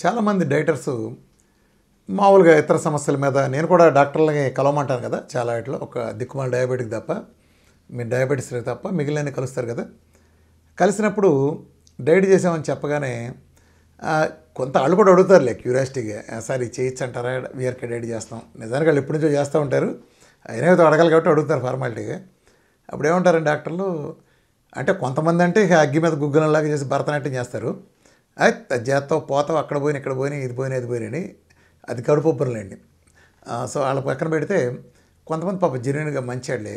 చాలామంది డైటర్స్ మామూలుగా ఇతర సమస్యల మీద నేను కూడా డాక్టర్లని కలవమంటాను కదా చాలా ఇట్లా ఒక దిక్కుమాల డయాబెటిక్ తప్ప మీరు డయాబెటీస్ తప్ప మిగిలిన కలుస్తారు కదా. కలిసినప్పుడు డైట్ చేసామని చెప్పగానే కొంత వాళ్ళు కూడా అడుగుతారులే క్యూరియాసిటీగా, సార్ ఇది చేయొచ్చు అంటారా, వీఆర్కే డైట్ చేస్తాం. నిజానికి వాళ్ళు ఎప్పటి నుంచో చేస్తూ ఉంటారు, అయినా అడగాలి కాబట్టి అడుగుతారు ఫార్మాలిటీగా. అప్పుడు ఏమంటారండి డాక్టర్లు అంటే కొంతమంది అంటే అగ్గి మీద గుగ్గనలాగా చేసి భరతనాట్యం చేస్తారు. అది చేస్తావు పోతావు అక్కడ పోయిన ఇక్కడ పోయినా ఇది పోయినా ఇది పోయినని అది కడుపుబ్బరులేండి. సో వాళ్ళ పక్కన పెడితే కొంతమంది పాప జెన్యున్గా మంచివాళ్ళే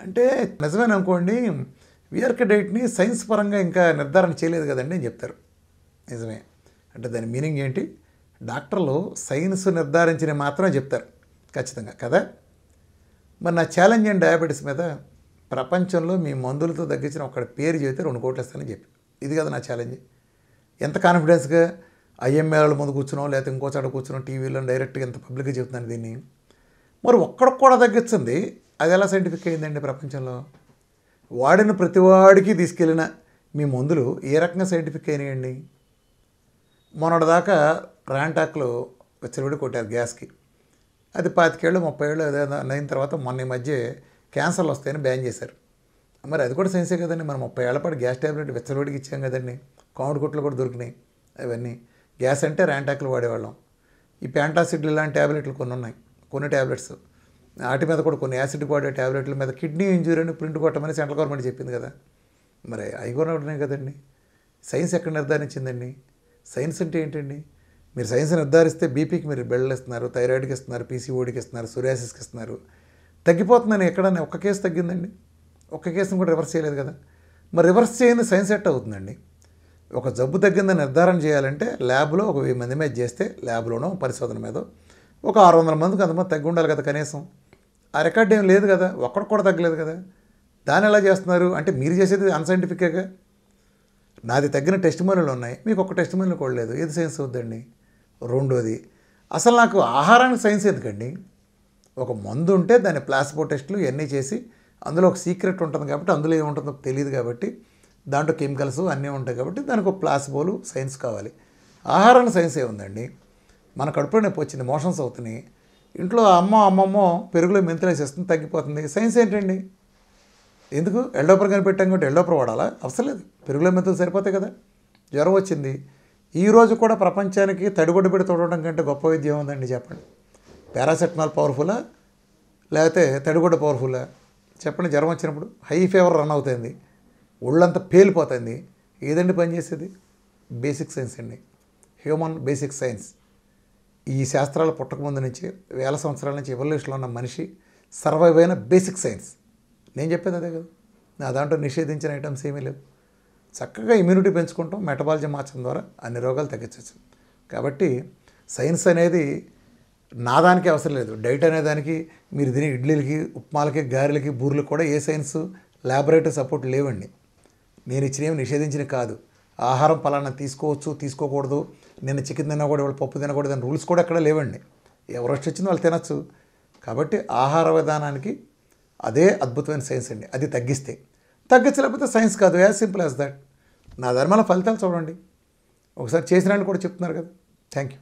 అంటే నిజమేనా అనుకోండి, వీఆర్కే డైట్ని సైన్స్ పరంగా ఇంకా నిర్ధారణ చేయలేదు కదండి అని చెప్తారు. నిజమే అంటే దాని మీనింగ్ ఏంటి, డాక్టర్లు సైన్స్ నిర్ధారించిన మాత్రమే చెప్తారు ఖచ్చితంగా కదా. మరి నా ఛాలెంజ్ ఏంటి డయాబెటీస్ మీద, ప్రపంచంలో మీ మందులతో తగ్గించిన ఒక్కడ పేరు చెబితే 2 కోట్లు ఇస్తానని చెప్పి, ఇది కదా నా ఛాలెంజ్. ఎంత కాన్ఫిడెన్స్గా ఐఎంఏల ముందు కూర్చున్నాం లేకపోతే ఇంకో చోట కూర్చున్నాం టీవీలో డైరెక్ట్గా ఎంత పబ్లిక్గా చెప్తున్నాను దీన్ని. మరి ఒక్కడికి కూడా తగ్గించింది అది ఎలా సైంటిఫిక్ అయిందండి ప్రపంచంలో? వాడిన ప్రతివాడికి తీసుకెళ్ళిన మీ మందులు ఏ రకంగా సైంటిఫిక్ అయినాయండి? మొన్నటిదాకా ర్యాంటాక్లో విచ్చలవిడి కొట్టారు గ్యాస్కి, అది 25 ఏళ్ళు 30 ఏళ్ళు ఏదైనా అయిన తర్వాత మొన్న ఈ మధ్య క్యాన్సర్లు వస్తాయని బ్యాన్ చేశారు. మరి అది కూడా సైన్సే కదండి. మనం 30 ఏళ్ల పాటు గ్యాస్ ట్యాబ్లెట్ విచ్చలవిడికి ఇచ్చాం కదండి, కామెడీ కొట్లు కూడా దొరికినాయి అవన్నీ. గ్యాస్ అంటే ర్యాంటాక్లు వాడేవాళ్ళం. ఈ ప్యాంటాసిడ్లు ఇలాంటి ట్యాబ్లెట్లు కొన్ని ఉన్నాయి, కొన్ని ట్యాబ్లెట్స్ వాటి మీద కూడా కొన్ని యాసిడ్కి వాడే ట్యాబ్లెట్ల మీద కిడ్నీ ఇంజూరీ అని ప్రింట్ కొట్టమని సెంట్రల్ గవర్నమెంట్ చెప్పింది కదా. మరి అవి కూడా ఉన్నాయి కదండి. సైన్స్ ఎక్కడ నిర్ధారించిందండి? సైన్స్ అంటే ఏంటండి? మీరు సైన్స్ నిర్ధారిస్తే బీపీకి మీరు బెల్లు ఇస్తున్నారు, థైరాయిడ్కి ఇస్తున్నారు, పీసీఓడికి ఇస్తున్నారు, సోరియాసిస్కి ఇస్తున్నారు. తగ్గిపోతుందని ఎక్కడన్నా ఒక్క కేసు తగ్గిందండి? ఒక్క కేసును కూడా రివర్స్ చేయలేదు కదా. మరి రివర్స్ చేయని సైన్స్ ఎట్ అవుతుందండి? ఒక జబ్బు తగ్గిందని నిర్ధారణ చేయాలంటే ల్యాబ్లో ఒక 1000 మంది మీద చేస్తే, ల్యాబ్లోనో పరిశోధన మీద ఒక 600 మందికి అంతమంది తగ్గి ఉండాలి కదా కనీసం. ఆ రికార్డ్ ఏం లేదు కదా, ఒక్కడికి కూడా తగ్గలేదు కదా. దాన్ని ఎలా చేస్తున్నారు అంటే మీరు చేసేది అన్సైంటిఫిక్గా. నాది తగ్గిన టెస్ట్ మనీలు ఉన్నాయి, మీకు ఒక టెస్ట్ మనీలు కూడా లేదు, ఏది సైన్స్ అవుద్దండి? రెండోది అసలు నాకు ఆహారానికి సైన్స్ ఎందుకండి? ఒక మందు ఉంటే దాన్ని ప్లాసిబో టెస్టులు ఇవన్నీ చేసి అందులో ఒక సీక్రెట్ ఉంటుంది కాబట్టి, అందులో ఏముంటుందో తెలియదు కాబట్టి, దాంట్లో కెమికల్స్ అన్నీ ఉంటాయి కాబట్టి దానికి ఒక ప్లాసిబోలు సైన్స్ కావాలి. ఆహారానికి సైన్స్ ఏముందండి? మన కడుపులో నొప్పి వచ్చింది, మోషన్స్ అవుతున్నాయి, ఇంట్లో అమ్మమ్మో పెరుగులో మెంతులు వేసేస్తుంది తగ్గిపోతుంది, సైన్స్ ఏంటండి? ఎందుకు ఎల్డోపర్ కనిపెట్టాం కాబట్టి ఎల్డోపర్ వాడాలా? అవసరం లేదు, పెరుగులో మెంతులు సరిపోతాయి కదా. జ్వరం వచ్చింది, ఈరోజు కూడా ప్రపంచానికి తడిగొడ్డు పెట్టి తోడటం కంటే గొప్ప విద్య ఉందండి చెప్పండి. పారాసెటమాల్ పవర్ఫుల్లా లేకపోతే తడిగొడ్డ పవర్ఫుల్లా చెప్పండి? జ్వరం వచ్చినప్పుడు హై ఫీవర్ రన్ అవుతుంది, ఒళ్ళంతా పేలిపోతుంది, ఏదండి పనిచేసేది? బేసిక్ సైన్స్ అండి, హ్యూమన్ బేసిక్ సైన్స్. ఈ శాస్త్రాలు పుట్టకముందు నుంచి 1000 సంవత్సరాల నుంచి ఎవల్యూషన్లో ఉన్న మనిషి సర్వైవ్ అయిన బేసిక్ సైన్స్. నేను చెప్పేది అదే కదా. నా దాంట్లో నిషేధించిన ఐటమ్స్ ఏమీ లేవు. చక్కగా ఇమ్యూనిటీ పెంచుకుంటాం, మెటబాలజీ మార్చడం ద్వారా అన్ని రోగాలు తగ్గించవచ్చు. కాబట్టి సైన్స్ అనేది నా దానికి అవసరం లేదు. డైట్ అనేదానికి మీరు తినే ఇడ్లీలకి ఉప్మాలకి గారెలకి బూర్లకి కూడా ఏ సైన్స్ ల్యాబొరేటరీ సపోర్ట్ లేవండి. నేను ఇచ్చినవి నిషేధించినవి కాదు. ఆహారం పలానా తీసుకోవచ్చు తీసుకోకూడదు, నిన్న చికెన్ తినకూడదు వాళ్ళు పప్పు తినకూడదు అని రూల్స్ కూడా ఎక్కడ లేవండి. ఎవరు వచ్చిందో వాళ్ళు తినచ్చు. కాబట్టి ఆహార విధానానికి అదే అద్భుతమైన సైన్స్ అండి. అది తగ్గించలేకపోతే సైన్స్ కాదు, యాజ్ సింపుల్ యాజ్ దట్. నా ధర్మాల ఫలితాలు చూడండి, ఒకసారి చేసిన వాళ్ళు కూడా చెప్తున్నారు కదా. Thank you.